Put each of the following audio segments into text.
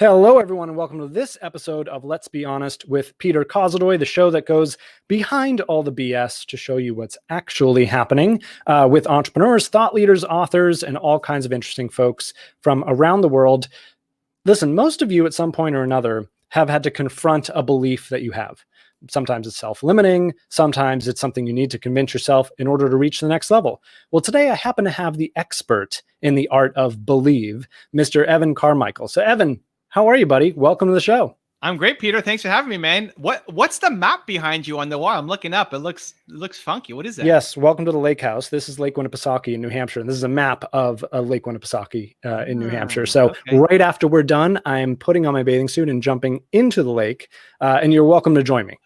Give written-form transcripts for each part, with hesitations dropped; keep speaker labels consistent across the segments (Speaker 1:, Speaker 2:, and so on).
Speaker 1: Hello, everyone, and welcome to this episode of Let's Be Honest with Peter Kozodoy, the show that goes behind all the BS to show you what's actually happening with entrepreneurs, thought leaders, authors, and all kinds of interesting folks from around the world. Listen, most of you at some point or another have had to confront a belief that you have. Sometimes it's self-limiting. Sometimes it's something you need to convince yourself in order to reach the next level. Well, today I happen to have the expert in the art of believe, Mr. Evan Carmichael. So, Evan, how are you, buddy? Welcome to the show.
Speaker 2: I'm great, Peter. Thanks for having me, man. What's the map behind you on the wall? I'm looking up. It looks funky. What is that?
Speaker 1: Yes, welcome to the lake house. This is Lake Winnipesaukee in New Hampshire. And this is a map of Lake Winnipesaukee in New Hampshire. So
Speaker 2: okay.
Speaker 1: Right after we're done, I'm putting on my bathing suit and jumping into the lake. And you're welcome to join me.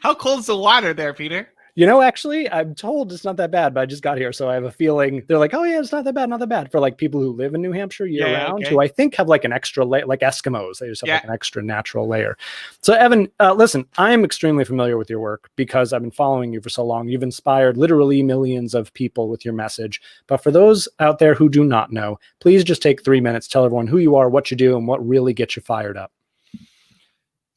Speaker 2: How cold is the water there, Peter?
Speaker 1: You know, actually, I'm told it's not that bad, but I just got here. So I have a feeling they're like, oh, yeah, it's not that bad, not that bad for like people who live in New Hampshire year round,
Speaker 2: okay.
Speaker 1: who I think have like an extra layer, like Eskimos. They just have like an extra natural layer. So, Evan, listen, I am extremely familiar with your work because I've been following you for so long. You've inspired literally millions of people with your message. But for those out there who do not know, please just take 3 minutes, tell everyone who you are, what you do, and what really gets you fired up.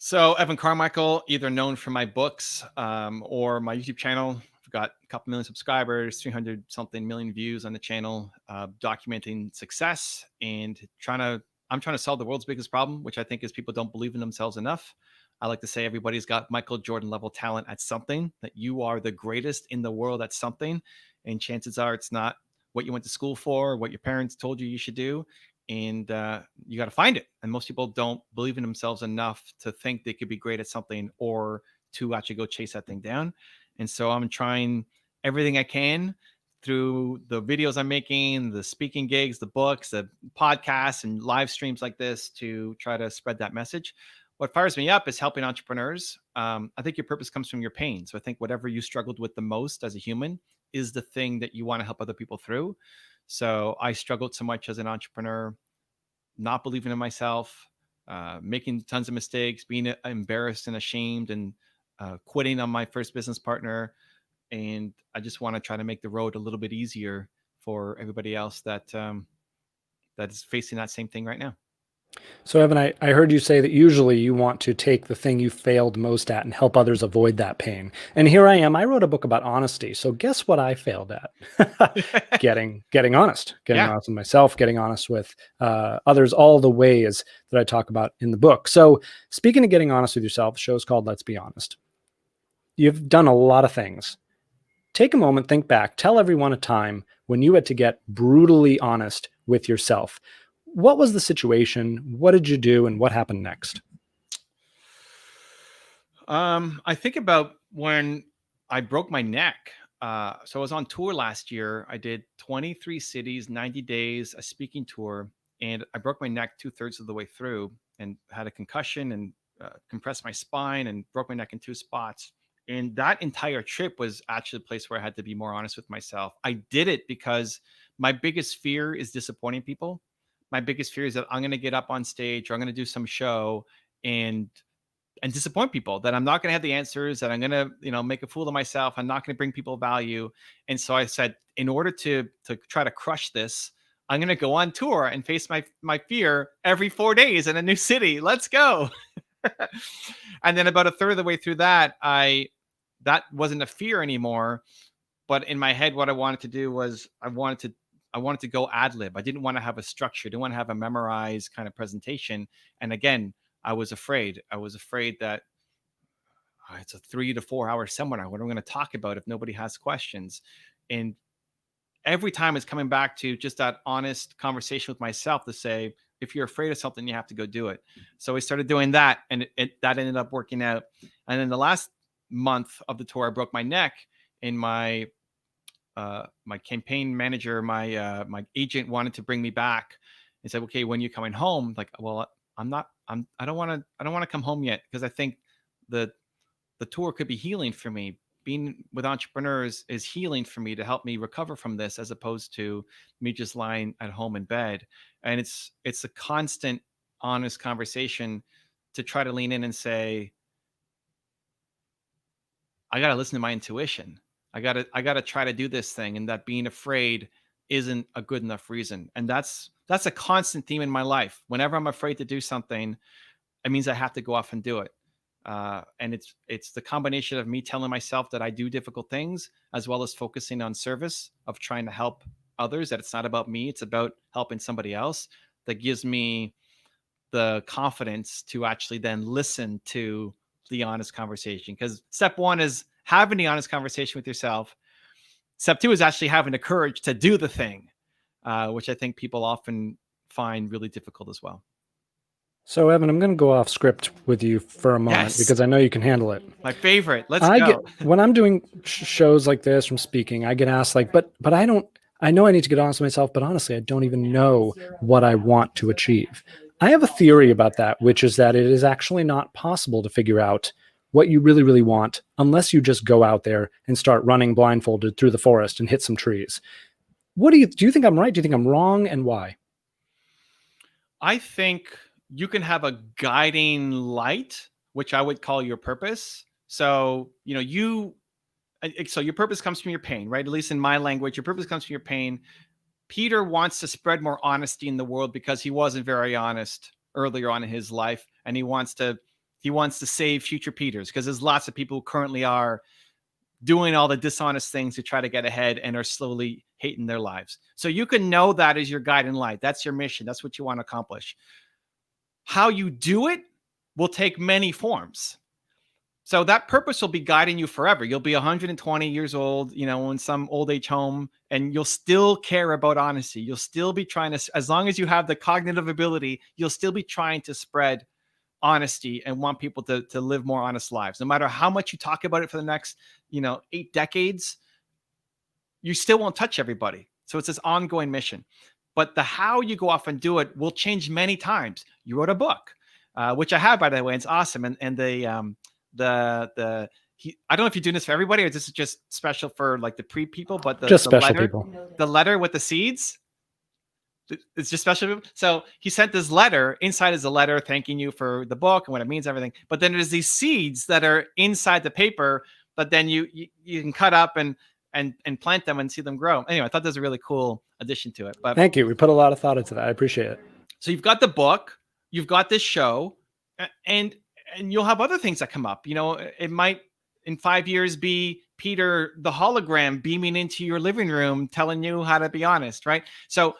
Speaker 2: So Evan Carmichael, either known for my books or my YouTube channel. I've got a couple million subscribers, 300 something million views on the channel, documenting success and I'm trying to solve the world's biggest problem, which I think is people don't believe in themselves enough. I like to say everybody's got Michael Jordan level talent at something, that you are the greatest in the world at something. And chances are it's not what you went to school for, what your parents told you should do. And you got to find it. And most people don't believe in themselves enough to think they could be great at something or to actually go chase that thing down. And so I'm trying everything I can through the videos I'm making, the speaking gigs, the books, the podcasts, and live streams like this to try to spread that message. What fires me up is helping entrepreneurs. I think your purpose comes from your pain. So I think whatever you struggled with the most as a human is the thing that you want to help other people through. So I struggled so much as an entrepreneur, not believing in myself, making tons of mistakes, being embarrassed and ashamed, and quitting on my first business partner. And I just want to try to make the road a little bit easier for everybody else that is facing that same thing right now.
Speaker 1: So, Evan, I heard you say that usually you want to take the thing you failed most at and help others avoid that pain. And here I am. I wrote a book about honesty. So guess what I failed at? getting honest, honest with myself, getting honest with others, all the ways that I talk about in the book. So speaking of getting honest with yourself, the show's called Let's Be Honest. You've done a lot of things. Take a moment, think back, tell everyone a time when you had to get brutally honest with yourself. What was the situation? What did you do? And what happened next?
Speaker 2: I think about when I broke my neck. So I was on tour last year. I did 23 cities, 90 days, a speaking tour, and I broke my neck 2/3 of the way through and had a concussion and compressed my spine and broke my neck in 2 spots. And that entire trip was actually the place where I had to be more honest with myself. I did it because my biggest fear is disappointing people. My biggest fear is that I'm going to get up on stage or I'm going to do some show and disappoint people, that I'm not going to have the answers, that I'm going to, make a fool of myself. I'm not going to bring people value. And so I said, in order to try to crush this, I'm going to go on tour and face my fear every 4 days in a new city. Let's go. And then about a third of the way through that, that wasn't a fear anymore. But in my head, what I wanted to do was I wanted to go ad lib. I didn't want to have a structure. I didn't want to have a memorized kind of presentation. And again, I was afraid. I was afraid that it's a 3 to 4 hour seminar. What am I going to talk about if nobody has questions? And every time it's coming back to just that honest conversation with myself to say, if you're afraid of something, you have to go do it. So we started doing that, and that ended up working out. And then the last month of the tour, I broke my neck, and my campaign manager, my agent wanted to bring me back and said, okay, when you coming home? Like, well, I don't want to come home yet, because I think the tour could be healing for me. Being with entrepreneurs is healing for me, to help me recover from this, as opposed to me just lying at home in bed. And it's a constant, honest conversation to try to lean in and say, I got to listen to my intuition. I got to try to do this thing, and that being afraid isn't a good enough reason. And that's that's a constant theme in my life. Whenever I'm afraid to do something, it means I have to go off and do it. And it's the combination of me telling myself that I do difficult things, as well as focusing on service, of trying to help others, that it's not about me, it's about helping somebody else, that gives me the confidence to actually then listen to the honest conversation. Because step one is having the honest conversation with yourself. Step two is actually having the courage to do the thing, which I think people often find really difficult as well.
Speaker 1: So, Evan, I'm going to go off script with you for a moment
Speaker 2: Yes,
Speaker 1: because I know you can handle it.
Speaker 2: my favorite. Let's
Speaker 1: I get
Speaker 2: go.
Speaker 1: when I'm doing shows like this from speaking, I get asked like, but I don't. I know I need to get honest with myself, but honestly, I don't even know what I want to achieve. I have a theory about that, which is that it is actually not possible to figure out what you really, really want unless you just go out there and start running blindfolded through the forest and hit some trees. What do you think I'm right? Do you think I'm wrong, and why?
Speaker 2: I think you can have a guiding light, which I would call your purpose. So, so your purpose comes from your pain, right? At least in my language, your purpose comes from your pain. Peter wants to spread more honesty in the world because he wasn't very honest earlier on in his life, and he wants to save future Peters, because there's lots of people who currently are doing all the dishonest things to try to get ahead and are slowly hating their lives. So you can know that as your guiding light. That's your mission. That's what you want to accomplish. How you do it will take many forms. So that purpose will be guiding you forever. You'll be 120 years old, in some old age home, and you'll still care about honesty. You'll still be trying to, as long as you have the cognitive ability, you'll still be trying to spread honesty and want people to live more honest lives. No matter how much you talk about it for the next, 8 decades, you still won't touch everybody. So it's this ongoing mission. But the how you go off and do it will change many times. You wrote a book, which I have, by the way. It's awesome. And I don't know if you're doing this for everybody or this is just special for like the pre people, but
Speaker 1: Just
Speaker 2: the
Speaker 1: special
Speaker 2: letter,
Speaker 1: people.
Speaker 2: the letter with the seeds. It's just special. So he sent this letter. Inside is a letter thanking you for the book and what it means, everything. But then there's these seeds that are inside the paper, but then you can cut up and plant them and see them grow. Anyway, I thought that was a really cool addition to it. But
Speaker 1: Thank you. We put a lot of thought into that. I appreciate it.
Speaker 2: so you've got the book, you've got this show, and you'll have other things that come up. It might in 5 years be Peter the hologram beaming into your living room telling you how to be honest, right? So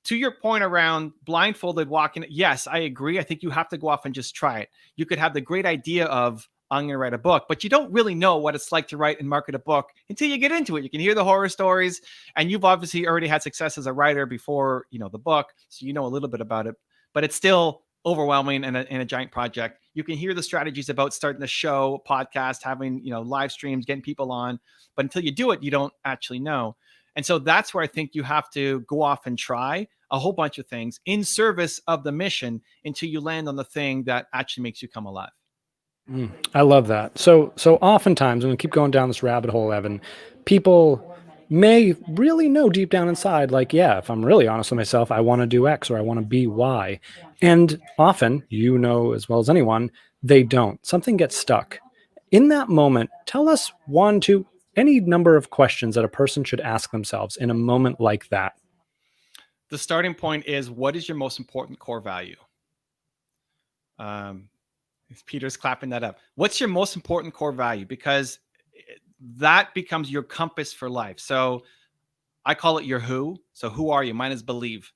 Speaker 2: to your point around blindfolded walking, yes, I agree. I think you have to go off and just try it. You could have the great idea of, I'm going to write a book, but you don't really know what it's like to write and market a book until you get into it. You can hear the horror stories, and you've obviously already had success as a writer before, the book. So you know a little bit about it, but it's still overwhelming and a giant project. You can hear the strategies about starting a show, podcast, having, live streams, getting people on, but until you do it, you don't actually know. And so that's where I think you have to go off and try a whole bunch of things in service of the mission until you land on the thing that actually makes you come alive.
Speaker 1: I love that. So oftentimes when we keep going down this rabbit hole, Evan, people may really know deep down inside, like, yeah, if I'm really honest with myself, I want to do X or I want to be Y. And often, as well as anyone, they don't. Something gets stuck. In that moment, tell us any number of questions that a person should ask themselves in a moment like that.
Speaker 2: The starting point is, what is your most important core value? Peter's clapping that up. What's your most important core value? Because that becomes your compass for life. So I call it your who. So who are you? Mine is believe.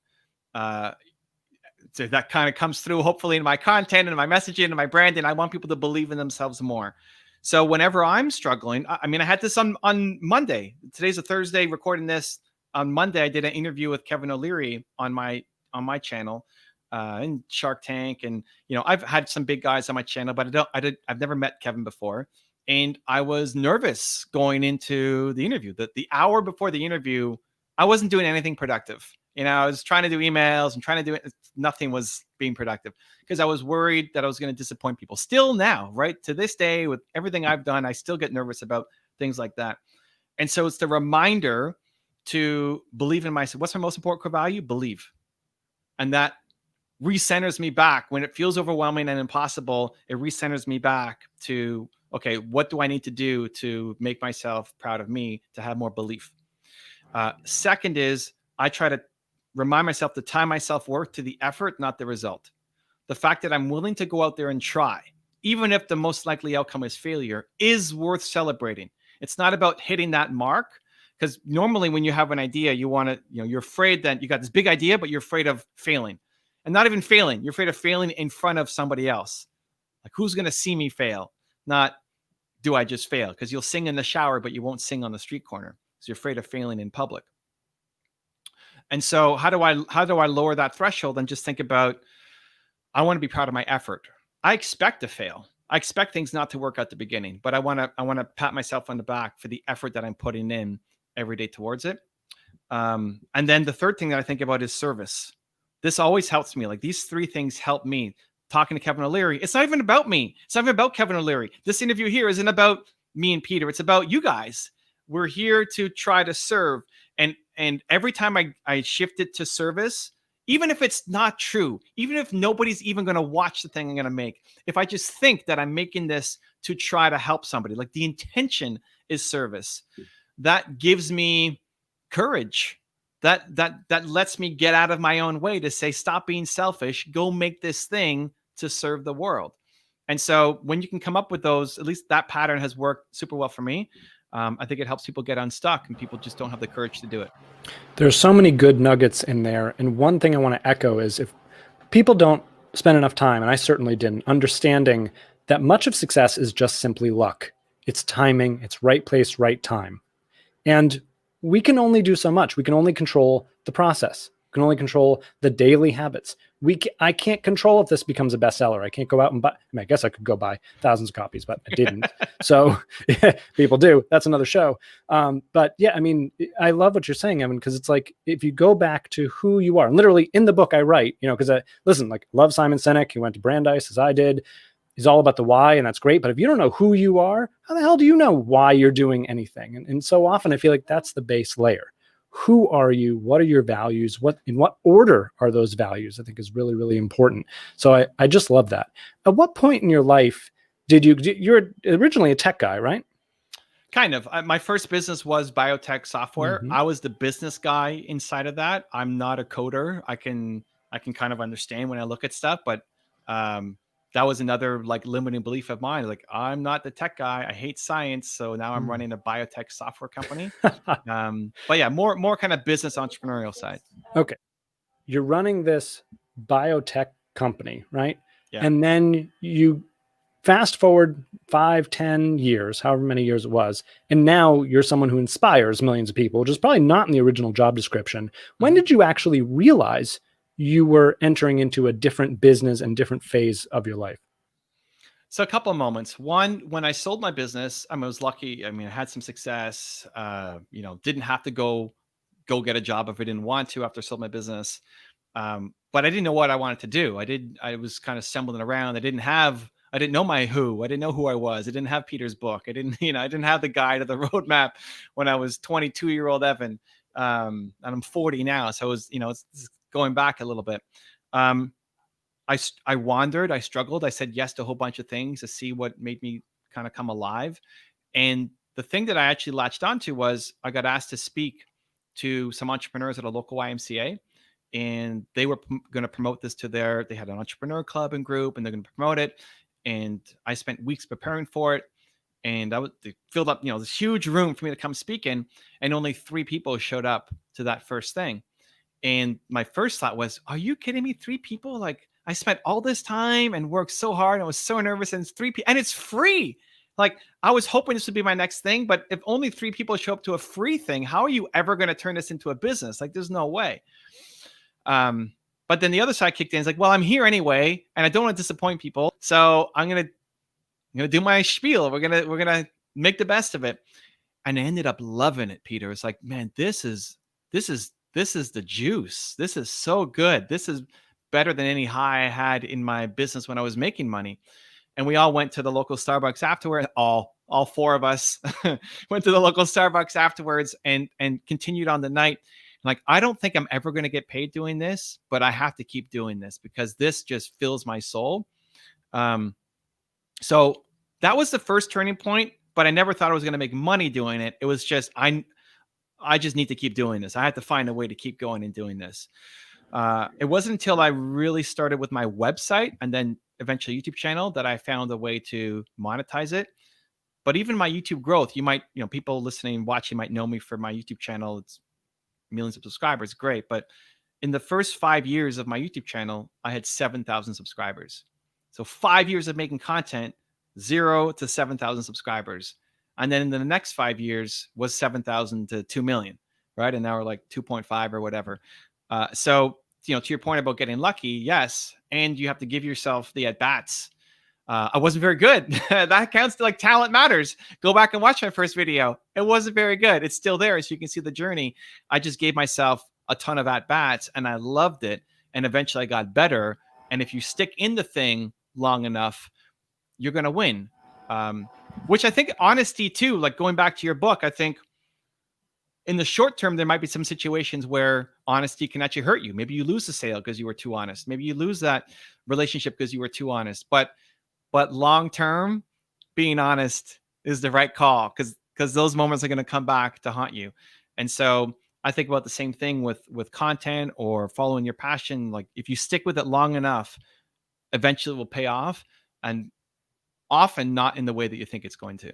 Speaker 2: So that kind of comes through hopefully in my content and my messaging and my branding. I want people to believe in themselves more. So whenever I'm struggling, I had this on Monday. Today's a Thursday, recording this. On Monday, I did an interview with Kevin O'Leary on my channel, in Shark Tank, and I've had some big guys on my channel, but I've never met Kevin before, and I was nervous going into the interview. The hour before the interview, I wasn't doing anything productive. I was trying to do emails and trying to do it. Nothing was being productive because I was worried that I was going to disappoint people. Still now, right to this day, with everything I've done, I still get nervous about things like that. And so it's the reminder to believe in myself. What's my most important core value? Believe. And that recenters me back when it feels overwhelming and impossible. It recenters me back to, okay, what do I need to do to make myself proud of me, to have more belief? Second is I try to remind myself to tie my self-worth to the effort, not the result. The fact that I'm willing to go out there and try, even if the most likely outcome is failure, is worth celebrating. It's not about hitting that mark, because normally when you have an idea, you want to, you're afraid that you got this big idea, but you're afraid of failing, and not even failing. You're afraid of failing in front of somebody else. Like, who's going to see me fail? Not, do I just fail? Because you'll sing in the shower, but you won't sing on the street corner because you're afraid of failing in public. And so how do I lower that threshold and just think about, I want to be proud of my effort. I expect to fail. I expect things not to work at the beginning, but I want to pat myself on the back for the effort that I'm putting in every day towards it. And then the third thing that I think about is service. This always helps me. Like, these three things help me. Talking to Kevin O'Leary, it's not even about me. It's not even about Kevin O'Leary. This interview here isn't about me and Peter. It's about you guys. We're here to try to serve. And every time I shift it to service, even if it's not true, even if nobody's even going to watch the thing I'm going to make, if I just think that I'm making this to try to help somebody, like the intention is service, that gives me courage. That lets me get out of my own way to say, stop being selfish, go make this thing to serve the world. And so when you can come up with those, at least that pattern has worked super well for me. I think it helps people get unstuck, and people just don't have the courage to do it.
Speaker 1: There's so many good nuggets in there. And one thing I want to echo is, if people don't spend enough time, and I certainly didn't, understanding that much of success is just simply luck. It's timing, it's right place, right time. And we can only do so much. We can only control the process. We can only control the daily habits. I can't control if this becomes a bestseller. I can't go out and buy. I mean, I guess I could go buy thousands of copies, but I didn't. So people do. That's another show. But yeah, I mean, I love what you're saying, Evan, because it's like, if you go back to who you are, and literally in the book I write, because listen, like, love Simon Sinek. He went to Brandeis as I did. He's all about the why, and that's great. But if you don't know who you are, how the hell do you know why you're doing anything? And so often I feel like that's the base layer. Who are you? What are your values? In what order are those values? I think is really, really important. So I just love that. At what point in your life you're originally a tech guy, right?
Speaker 2: Kind of. My first business was biotech software.
Speaker 1: Mm-hmm.
Speaker 2: I was the business guy inside of that. I'm not a coder. I can kind of understand when I look at stuff, but that was another like limiting belief of mine. Like, I'm not the tech guy. I hate science. So now I'm running a biotech software company. But yeah, more kind of business entrepreneurial side.
Speaker 1: Okay. You're running this biotech company, right?
Speaker 2: Yeah.
Speaker 1: And then you fast forward 5, 10 years, however many years it was. And now you're someone who inspires millions of people, which is probably not in the original job description. When did you actually realize you were entering into a different business and different phase of your life?
Speaker 2: So a couple of moments. One, when I sold my business, I was lucky. I mean, I had some success. Didn't have to go get a job if I didn't want to after I sold my business. But I didn't know what I wanted to do. I was kind of stumbling around. I didn't know my who. I didn't know who I was. I didn't have Peter's book. I didn't have the guide or the roadmap when I was 22-year-old Evan. And I'm 40 now. So it's going back a little bit. I wandered, I struggled. I said yes to a whole bunch of things to see what made me kind of come alive. And the thing that I actually latched onto was, I got asked to speak to some entrepreneurs at a local YMCA, and they were going to promote this they had an entrepreneur club and group, and they're going to promote it. And I spent weeks preparing for it. And they filled up, this huge room for me to come speak in, and only 3 people showed up to that first thing. And my first thought was, are you kidding me? 3 people? Like, I spent all this time and worked so hard. And I was so nervous, and it's 3 people, and it's free. Like, I was hoping this would be my next thing, but if only 3 people show up to a free thing, how are you ever going to turn this into a business? Like, there's no way. But then the other side kicked in. It's like, well, I'm here anyway, and I don't want to disappoint people, so I'm gonna do my spiel. We're gonna make the best of it. And I ended up loving it, Peter. It's like, man, this is the juice. This is so good. This is better than any high I had in my business when I was making money. And we all went to the local Starbucks afterward. All 4 of us went to the local Starbucks afterwards and continued on the night. Like, I don't think I'm ever going to get paid doing this, but I have to keep doing this because this just fills my soul. So that was the first turning point, but I never thought I was going to make money doing it. It was just, I just need to keep doing this. I have to find a way to keep going and doing this. It wasn't until I really started with my website and then eventually YouTube channel that I found a way to monetize it. But even my YouTube growth, people listening, watching might know me for my YouTube channel. It's millions of subscribers. Great. But in the first 5 years of my YouTube channel, I had 7,000 subscribers. So 5 years of making content, 0 to 7,000 subscribers. And then in the next 5 years was 7,000 to 2 million, right? And now we're like 2.5 or whatever. So, to your point about getting lucky, yes. And you have to give yourself the at-bats. I wasn't very good. That counts to like talent matters. Go back and watch my first video. It wasn't very good. It's still there. So you can see the journey. I just gave myself a ton of at-bats and I loved it. And eventually I got better. And if you stick in the thing long enough, you're going to win. Which I think honesty too, like going back to your book, I think in the short term, there might be some situations where honesty can actually hurt you. Maybe you lose the sale because you were too honest. Maybe you lose that relationship because you were too honest. But long term, being honest is the right call because those moments are going to come back to haunt you. And so I think about the same thing with content or following your passion. Like if you stick with it long enough, eventually it will pay off, and often not in the way that you think it's going to.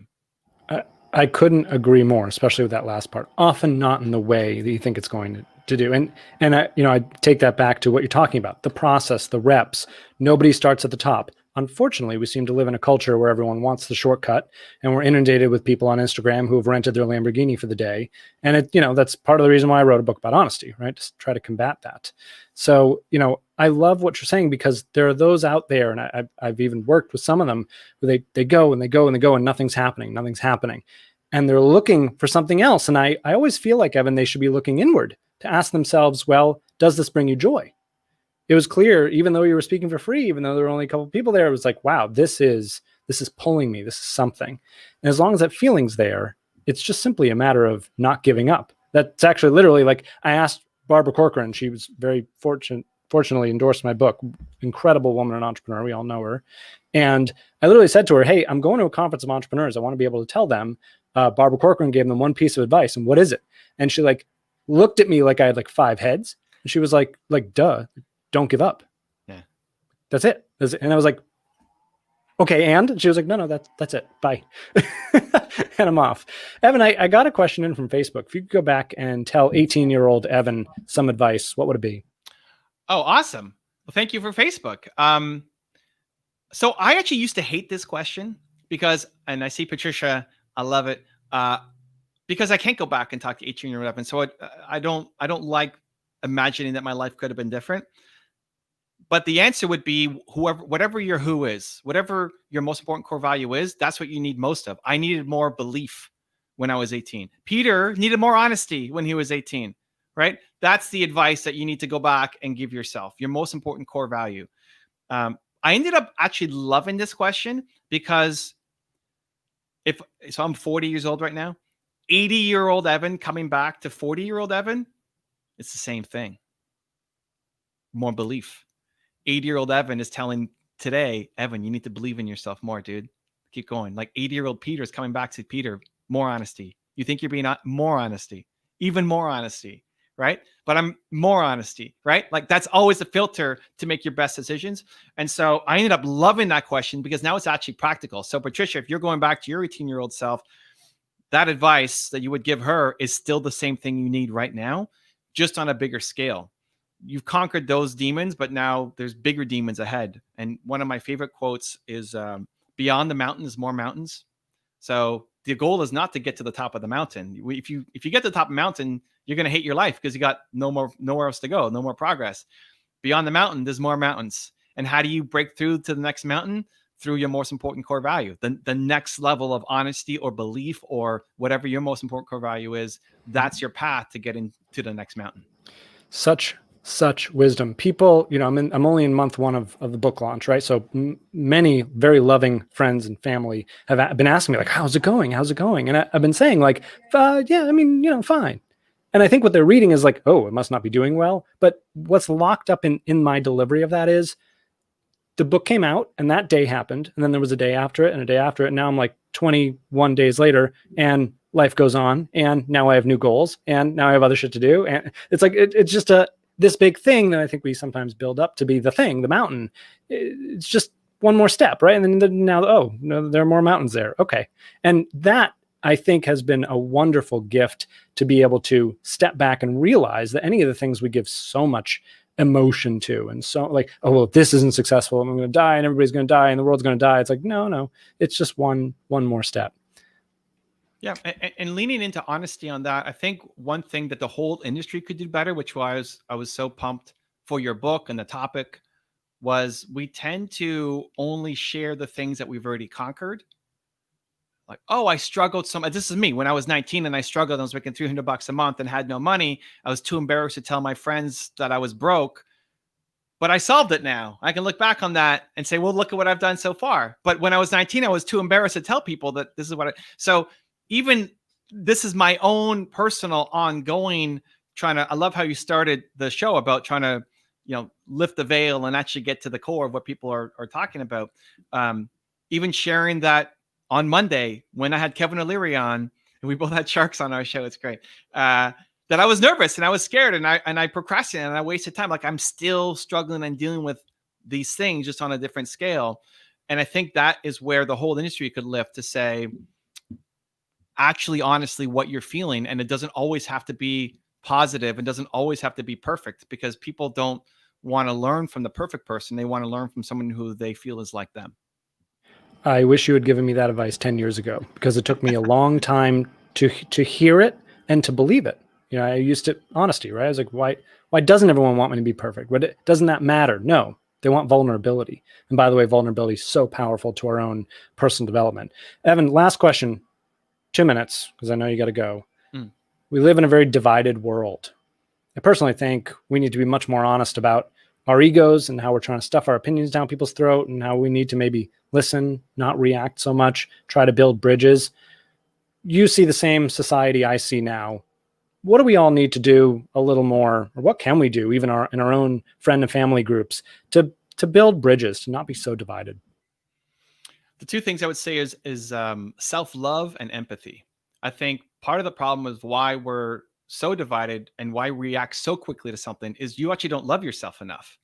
Speaker 1: I couldn't agree more, especially with that last part. Often not in the way that you think it's going to do. And I take that back to what you're talking about, the process, the reps. Nobody starts at the top. Unfortunately, we seem to live in a culture where everyone wants the shortcut, and we're inundated with people on Instagram who have rented their Lamborghini for the day. And that's part of the reason why I wrote a book about honesty, right? Just try to combat that. So, I love what you're saying, because there are those out there, and I've even worked with some of them where they go and they go and they go and nothing's happening. And they're looking for something else. And I always feel like, Evan, they should be looking inward to ask themselves, well, does this bring you joy? It was clear, even though you were speaking for free, even though there were only a couple of people there, it was like, wow, this is pulling me. This is something. And as long as that feeling's there, it's just simply a matter of not giving up. That's actually literally, like, I asked Barbara Corcoran, she was very fortunately endorsed my book, incredible woman and entrepreneur. We all know her. And I literally said to her, hey, I'm going to a conference of entrepreneurs. I want to be able to tell them, Barbara Corcoran gave them one piece of advice. And what is it? And she looked at me like I had 5 heads. And she was like, duh. Don't give up.
Speaker 2: Yeah.
Speaker 1: That's it. And I was like, okay. And she was like, no, that's it. Bye. And I'm off. Evan, I got a question in from Facebook. If you could go back and tell 18-year-old Evan some advice, what would it be?
Speaker 2: Oh, awesome. Well, thank you for Facebook. So I actually used to hate this question and I see Patricia, I love it. Because I can't go back and talk to 18-year-old Evan. So I don't like imagining that my life could have been different. But the answer would be whatever your who is, whatever your most important core value is, that's what you need most of. I needed more belief when I was 18. Peter needed more honesty when he was 18, right? That's the advice that you need to go back and give yourself, your most important core value. I ended up actually loving this question because so I'm 40 years old right now, 80-year-old Evan coming back to 40-year-old Evan, it's the same thing. More belief. 80-year-old Evan is telling today, Evan, you need to believe in yourself more, dude. Keep going. Like 80-year-old Peter is coming back to Peter, more honesty. You think you're being more honesty, even more honesty, right? But I'm more honesty, right? Like that's always the filter to make your best decisions. And so I ended up loving that question because now it's actually practical. So Patricia, if you're going back to your 18-year-old self, that advice that you would give her is still the same thing you need right now, just on a bigger scale. You've conquered those demons, but now there's bigger demons ahead. And one of my favorite quotes is beyond the mountain is more mountains. So the goal is not to get to the top of the mountain. If you get to the top of the mountain, you're going to hate your life because you got nowhere else to go, no more progress. Beyond the mountain, there's more mountains. And how do you break through to the next mountain? Through your most important core value, the next level of honesty or belief or whatever your most important core value is. That's your path to get into the next mountain.
Speaker 1: Such wisdom. People, I'm only in month 1 of the book launch, right? So many very loving friends and family have been asking me like, how's it going? And I've been saying like, yeah, fine. And I think what they're reading is like, oh, it must not be doing well. But what's locked up in my delivery of that is the book came out and that day happened. And then there was a day after it and a day after it. And now I'm like 21 days later and life goes on, and now I have new goals, and now I have other shit to do. And it's like, it's just this big thing that I think we sometimes build up to be the thing, the mountain. It's just one more step, right? And then now, oh, no, there are more mountains there. Okay. And that, I think, has been a wonderful gift to be able to step back and realize that any of the things we give so much emotion to, and so like, oh, well, if this isn't successful, I'm going to die, and everybody's going to die, and the world's going to die. It's like, no, it's just one more step.
Speaker 2: Yeah, and leaning into honesty on that, I think one thing that the whole industry could do better, which was I was so pumped for your book and the topic, was we tend to only share the things that we've already conquered. Like, oh, I struggled some. This is me when I was 19 and I struggled. I was making $300 a month and had no money. I was too embarrassed to tell my friends that I was broke, but I solved it now. I can look back on that and say, well, look at what I've done so far. But when I was 19, I was too embarrassed to tell people that this is what so even this is my own personal ongoing I love how you started the show about trying to, lift the veil and actually get to the core of what people are talking about. Even sharing that on Monday when I had Kevin O'Leary on, and we both had sharks on our show. It's great. That I was nervous and I was scared and I procrastinated and I wasted time. Like, I'm still struggling and dealing with these things just on a different scale. And I think that is where the whole industry could lift to say, actually, honestly, what you're feeling. And it doesn't always have to be positive and doesn't always have to be perfect, because people don't want to learn from the perfect person. They want to learn from someone who they feel is like them.
Speaker 1: I wish you had given me that advice 10 years ago, because it took me a long time to hear it and to believe it. I used to honesty, right? I was like, why doesn't everyone want me to be perfect? Doesn't that matter? No, they want vulnerability. And by the way, vulnerability is so powerful to our own personal development. Evan, last question, 2 minutes, because I know you got to go. We live in a very divided world. I personally think we need to be much more honest about our egos and how we're trying to stuff our opinions down people's throat, and how we need to maybe listen, not react so much, try to build bridges. You see the same society I see now. What do we all need to do a little more, or what can we do even in our own friend and family groups to build bridges, to not be so divided?
Speaker 2: The two things I would say is self-love and empathy. I think part of the problem is why we're so divided and why we react so quickly to something is you actually don't love yourself enough.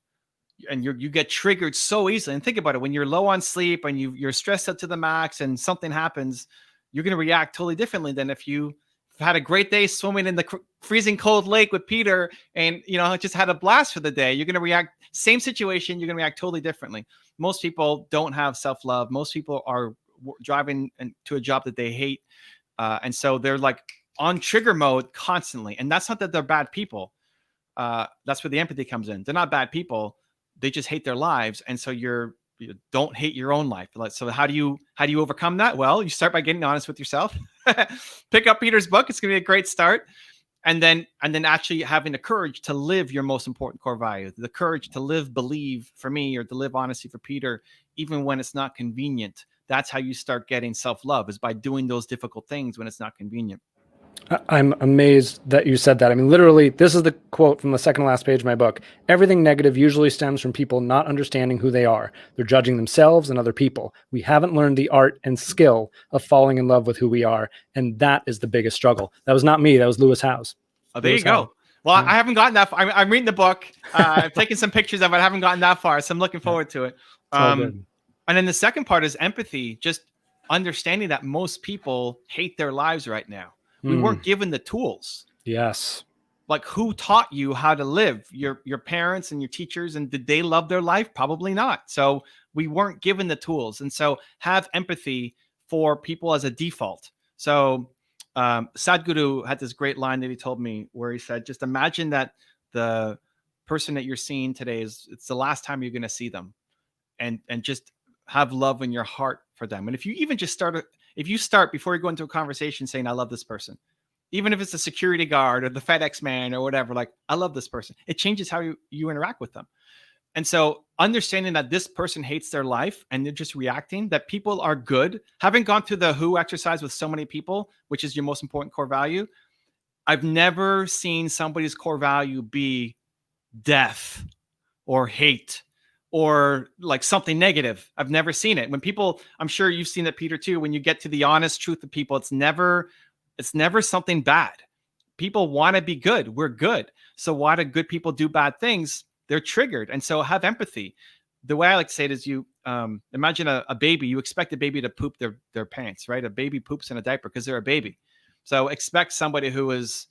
Speaker 2: And you get triggered so easily. And think about it, when you're low on sleep and you're stressed out to the max and something happens, you're going to react totally differently than if you had a great day swimming in the freezing cold lake with Peter and just had a blast for the day. You're going to react, same situation, you're going to react totally differently. Most people don't have self-love. Most people are driving to a job that they hate, and so they're like on trigger mode constantly. And that's not that they're bad people. That's where the empathy comes in. They're not bad people. They just hate their lives. And so you don't hate your own life. So how do you overcome that? Well, you start by getting honest with yourself. Pick up Peter's book. It's going to be a great start. And then actually having the courage to live your most important core value, the courage to live, believe for me, or to live honesty for Peter, even when it's not convenient. That's how you start getting self-love, is by doing those difficult things when it's not convenient.
Speaker 1: I'm amazed that you said that. I mean, literally, this is the quote from the second to last page of my book. Everything negative usually stems from people not understanding who they are. They're judging themselves and other people. We haven't learned the art and skill of falling in love with who we are. And that is the biggest struggle. That was not me. That was Lewis Howes.
Speaker 2: Oh, there you go. Well, yeah. I haven't gotten that far. I'm reading the book. I've taken some pictures of it. I haven't gotten that far. So I'm looking forward to it. And then the second part is empathy, just understanding that most people hate their lives right now. We weren't given the tools.
Speaker 1: Yes.
Speaker 2: Like, who taught you how to live? Your parents and your teachers, and did they love their life? Probably not. So we weren't given the tools. And so have empathy for people as a default. So Sadhguru had this great line that he told me where he said, just imagine that the person that you're seeing today it's the last time you're going to see them, and just have love in your heart for them. And if you even just start before you go into a conversation saying, I love this person, even if it's the security guard or the FedEx man or whatever, like, I love this person, it changes how you interact with them. And so understanding that this person hates their life and they're just reacting, that people are good. Having gone through the WHO exercise with so many people, which is your most important core value, I've never seen somebody's core value be death or hate or like something negative. I've never seen it. When people, I'm sure you've seen it, Peter, too, when you get to the honest truth of people, it's never It's never something bad. People want to be good. We're good. So why do good people do bad things? They're triggered. And so have empathy. The way I like to say it is you imagine a baby. You expect a baby to poop their pants, right? A baby poops in a diaper because they're a baby. So expect somebody who is,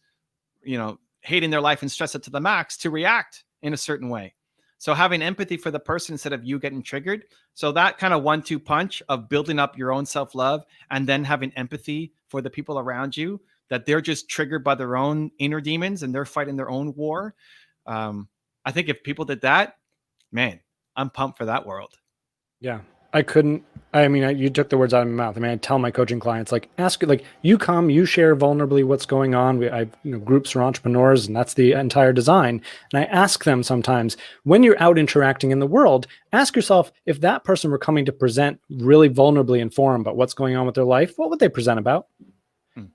Speaker 2: hating their life and stress it to the max to react in a certain way. So having empathy for the person instead of you getting triggered. So that kind of 1-2 punch of building up your own self-love and then having empathy for the people around you, that they're just triggered by their own inner demons and they're fighting their own war. I think if people did that, man, I'm pumped for that world.
Speaker 1: Yeah. You took the words out of my mouth. I tell my coaching clients, you come, you share vulnerably what's going on. I groups for entrepreneurs, and that's the entire design. And I ask them sometimes, when you're out interacting in the world, ask yourself, if that person were coming to present really vulnerably informed about what's going on with their life, what would they present about?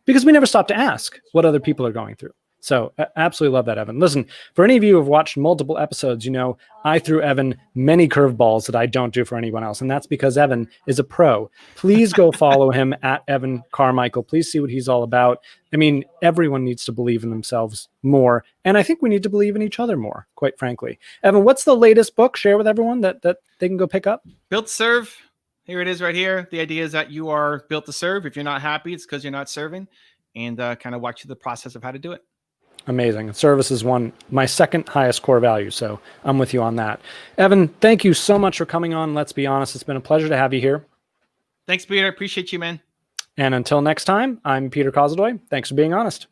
Speaker 1: Because we never stop to ask what other people are going through. So I absolutely love that, Evan. Listen, for any of you who have watched multiple episodes, I threw Evan many curveballs that I don't do for anyone else. And that's because Evan is a pro. Please go follow him at Evan Carmichael. Please see what he's all about. Everyone needs to believe in themselves more. And I think we need to believe in each other more, quite frankly. Evan, what's the latest book? Share with everyone that they can go pick up.
Speaker 2: Built to Serve. Here it is right here. The idea is that you are built to serve. If you're not happy, it's because you're not serving, and kind of walk you the process of how to do it.
Speaker 1: Amazing. Service is my second highest core value. So I'm with you on that. Evan, thank you so much for coming on. Let's Be Honest. It's been a pleasure to have you here.
Speaker 2: Thanks, Peter. Appreciate you, man.
Speaker 1: And until next time, I'm Peter Kozodoy. Thanks for being honest.